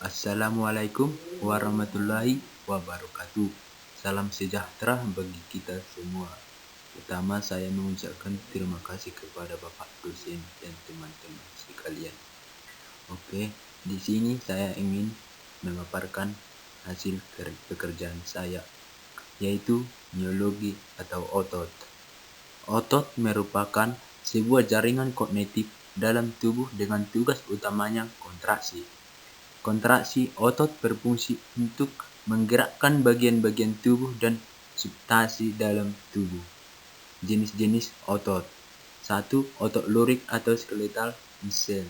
Assalamualaikum warahmatullahi wabarakatuh. Salam sejahtera bagi kita semua. Pertama, saya mengucapkan terima kasih kepada Bapak dosen dan teman-teman sekalian. Oke, di sini saya ingin memaparkan hasil pekerjaan saya, yaitu neurologi atau otot. Otot merupakan sebuah jaringan kognitif dalam tubuh dengan tugas utamanya kontraksi. Kontraksi otot berfungsi untuk menggerakkan bagian-bagian tubuh dan substansi dalam tubuh. Jenis-jenis otot. 1. Otot lurik atau skeletal muscle.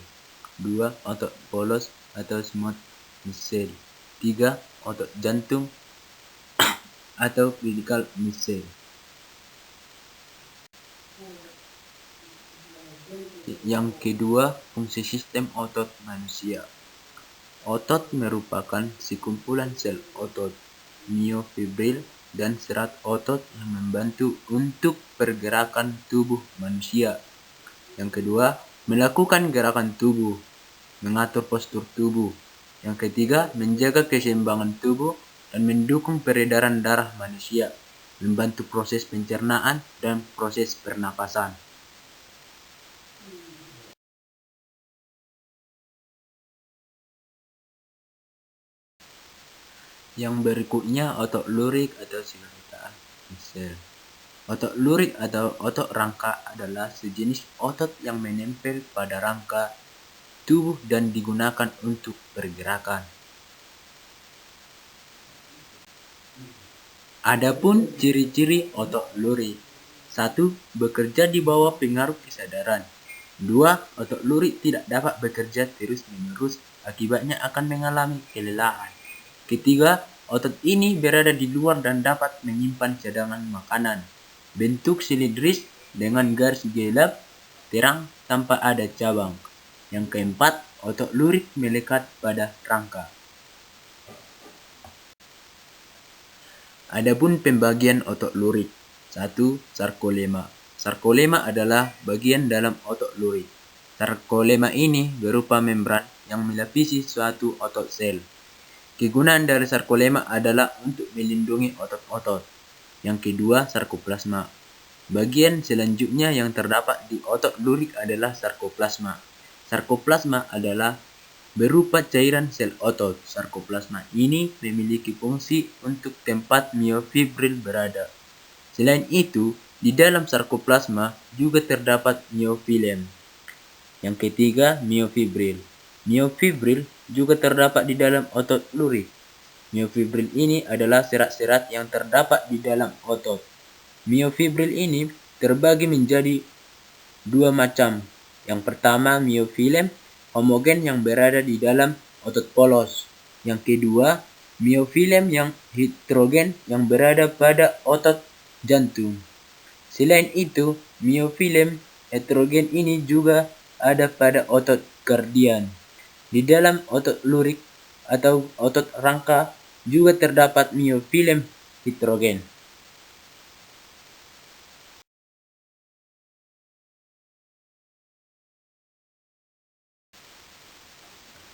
2. Otot polos atau smooth muscle. 3. Otot jantung atau critical muscle. Yang kedua, fungsi sistem otot manusia. Otot merupakan sekumpulan sel otot, miofibril, dan serat otot yang membantu untuk pergerakan tubuh manusia. Yang kedua, melakukan gerakan tubuh, mengatur postur tubuh. Yang ketiga, menjaga keseimbangan tubuh dan mendukung peredaran darah manusia, membantu proses pencernaan dan proses pernapasan. Yang berikutnya, otot lurik atau skeletal muscle. Otot lurik atau otot rangka adalah sejenis otot yang menempel pada rangka tubuh dan digunakan untuk pergerakan. Adapun ciri-ciri otot lurik. 1. Bekerja di bawah pengaruh kesadaran. 2. Otot lurik tidak dapat bekerja terus-menerus, akibatnya akan mengalami kelelahan. Ketiga, otot ini berada di luar dan dapat menyimpan cadangan makanan. Bentuk silindris dengan garis gelap terang tanpa ada cabang. Yang keempat, otot lurik melekat pada rangka. Adapun pembagian otot lurik. 1. Sarkolema. Sarkolema adalah bagian dalam otot lurik. Sarkolema ini berupa membran yang melapisi suatu otot sel. Kegunaan dari sarkolema adalah untuk melindungi otot-otot. Yang kedua, sarkoplasma. Bagian selanjutnya yang terdapat di otot lurik adalah sarkoplasma. Sarkoplasma adalah berupa cairan sel otot. Sarkoplasma ini memiliki fungsi untuk tempat miofibril berada. Selain itu, di dalam sarkoplasma juga terdapat miofilem. Yang ketiga, miofibril. Miofibril juga terdapat di dalam otot lurik. Miofibril ini adalah serat-serat yang terdapat di dalam otot. Miofibril ini terbagi menjadi dua macam. Yang pertama, miofilem homogen yang berada di dalam otot polos. Yang kedua, miofilem yang heterogen yang berada pada otot jantung. Selain itu, miofilem heterogen ini juga ada pada otot kardian. Di dalam otot lurik atau otot rangka juga terdapat miofilem heterogen.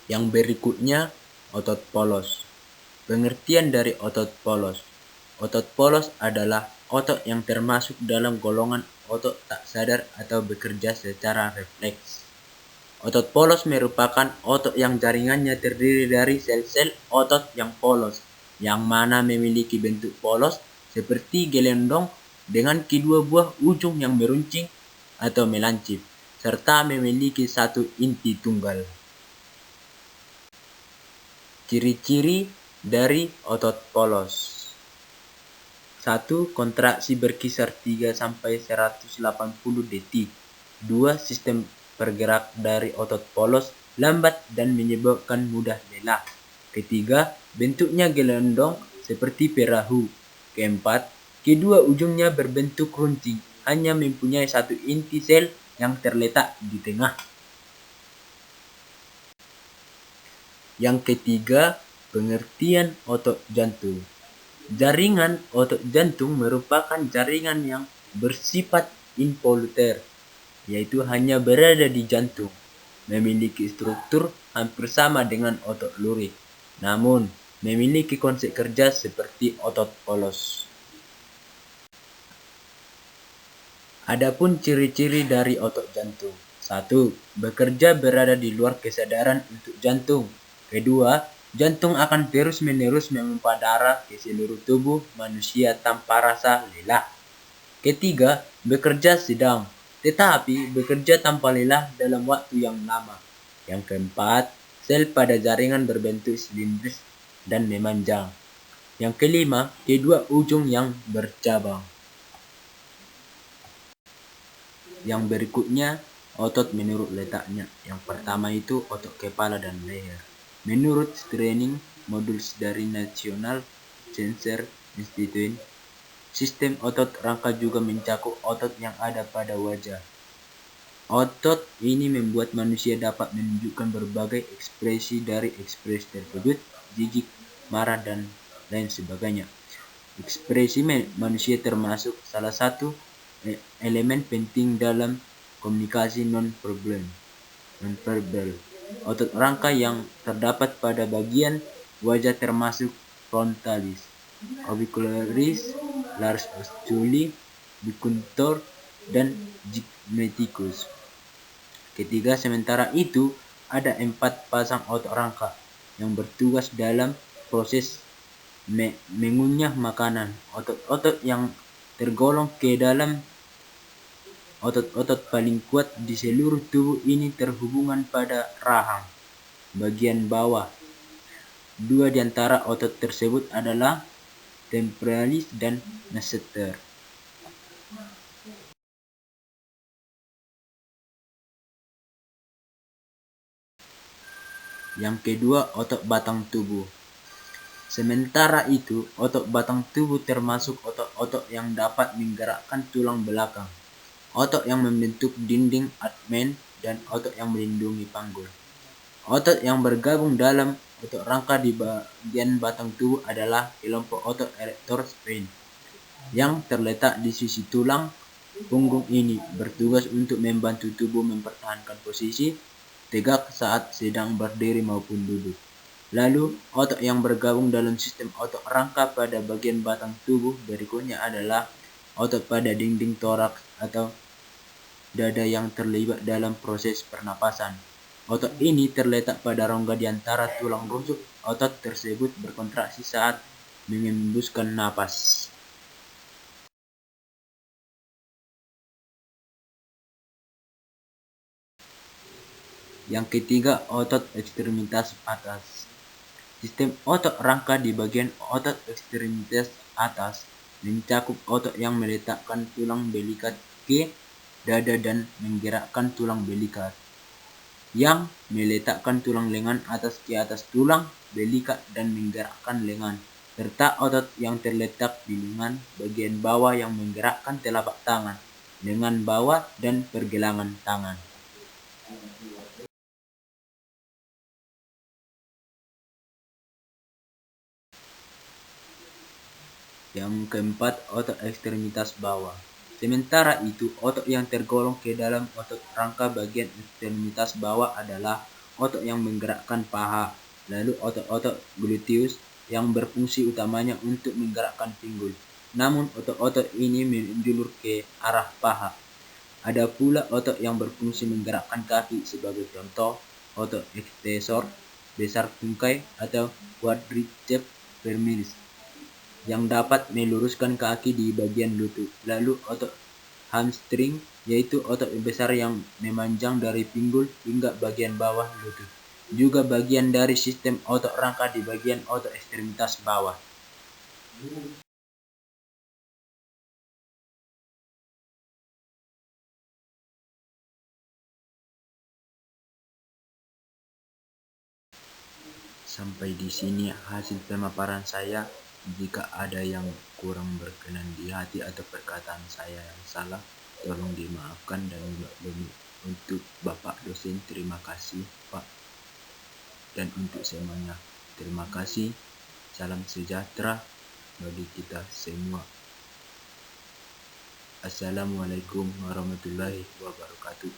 Yang berikutnya, otot polos. Pengertian dari otot polos. Otot polos adalah otot yang termasuk dalam golongan otot tak sadar atau bekerja secara refleks. Otot polos merupakan otot yang jaringannya terdiri dari sel-sel otot yang polos, yang mana memiliki bentuk polos seperti gelendong dengan kedua buah ujung yang meruncing atau melancip, serta memiliki satu inti tunggal. Ciri-ciri dari otot polos. 1. Kontraksi berkisar 3-180 detik. 2. Sistem bergerak dari otot polos lambat dan menyebabkan mudah lelah. Ketiga, bentuknya gelondong seperti perahu. Keempat, kedua ujungnya berbentuk runcing, hanya mempunyai satu inti sel yang terletak di tengah. Yang ketiga, pengertian otot jantung. Jaringan otot jantung merupakan jaringan yang bersifat involuter, yaitu hanya berada di jantung, memiliki struktur hampir sama dengan otot lurik. namun memiliki konsep kerja seperti otot polos. Adapun ciri-ciri dari otot jantung. 1. Bekerja berada di luar kesadaran untuk jantung. Kedua, jantung akan terus-menerus memompa darah ke seluruh tubuh manusia tanpa rasa lelah. Ketiga, bekerja sedang, tetapi bekerja tanpa lelah dalam waktu yang lama. Yang keempat, sel pada jaringan berbentuk silindris dan memanjang. Yang kelima, kedua ujung yang bercabang. Yang berikutnya, otot menurut letaknya. Yang pertama itu otot kepala dan leher. Menurut Training Modules dari National Cancer Institute, sistem otot rangka juga mencakup otot yang ada pada wajah. Otot ini membuat manusia dapat menunjukkan berbagai ekspresi dari ekspresi terkejut, jijik, marah, dan lain sebagainya. Ekspresi manusia termasuk salah satu elemen penting dalam komunikasi non-verbal. Otot rangka yang terdapat pada bagian wajah termasuk frontalis, orbicularis, lars oculi, bicunctor, dan gymnoticus. Ketiga, sementara itu ada 4 pasang otot rangka yang bertugas dalam proses mengunyah makanan. Otot-otot yang tergolong ke dalam otot-otot paling kuat di seluruh tubuh ini terhubungan pada rahang bagian bawah. 2 di antara otot tersebut adalah temporalis dan masseter. Yang kedua, otot batang tubuh. Sementara itu, otot batang tubuh termasuk otot-otot yang dapat menggerakkan tulang belakang, otot yang membentuk dinding abdomen, dan otot yang melindungi panggul. Otot yang bergabung dalam otot rangka di bagian batang tubuh adalah kelompok otot erector spinae yang terletak di sisi tulang punggung. Ini bertugas untuk membantu tubuh mempertahankan posisi tegak saat sedang berdiri maupun duduk. Lalu, otot yang bergabung dalam sistem otot rangka pada bagian batang tubuh berikutnya adalah otot pada dinding toraks atau dada yang terlibat dalam proses pernapasan. Otot ini terletak pada rongga di antara tulang rusuk. Otot tersebut berkontraksi saat mengembuskan napas. Yang ketiga, otot ekstremitas atas. Sistem otot rangka di bagian otot ekstremitas atas mencakup otot yang meletakkan tulang belikat ke dada dan menggerakkan tulang belikat, yang meletakkan tulang lengan atas ke atas tulang belikat dan menggerakkan lengan, serta otot yang terletak di lengan bagian bawah yang menggerakkan telapak tangan, lengan bawah, dan pergelangan tangan. Yang keempat, otot ekstremitas bawah. Sementara itu, otot yang tergolong ke dalam otot rangka bagian ekstremitas bawah adalah otot yang menggerakkan paha, lalu otot-otot gluteus yang berfungsi utamanya untuk menggerakkan pinggul. Namun, otot-otot ini menjulur ke arah paha. Ada pula otot yang berfungsi menggerakkan kaki, sebagai contoh otot extensor besar tungkai atau quadriceps femoris yang dapat meluruskan kaki di bagian lutut. Lalu otot hamstring, yaitu otot besar yang memanjang dari pinggul hingga bagian bawah lutut, juga bagian dari sistem otot rangka di bagian otot ekstremitas bawah. Sampai di sini hasil pemaparan saya. Jika ada yang kurang berkenan di hati atau perkataan saya yang salah, tolong dimaafkan. Dan untuk Bapak dosen, terima kasih Pak. Dan untuk semuanya, terima kasih. Salam sejahtera bagi kita semua. Assalamualaikum warahmatullahi wabarakatuh.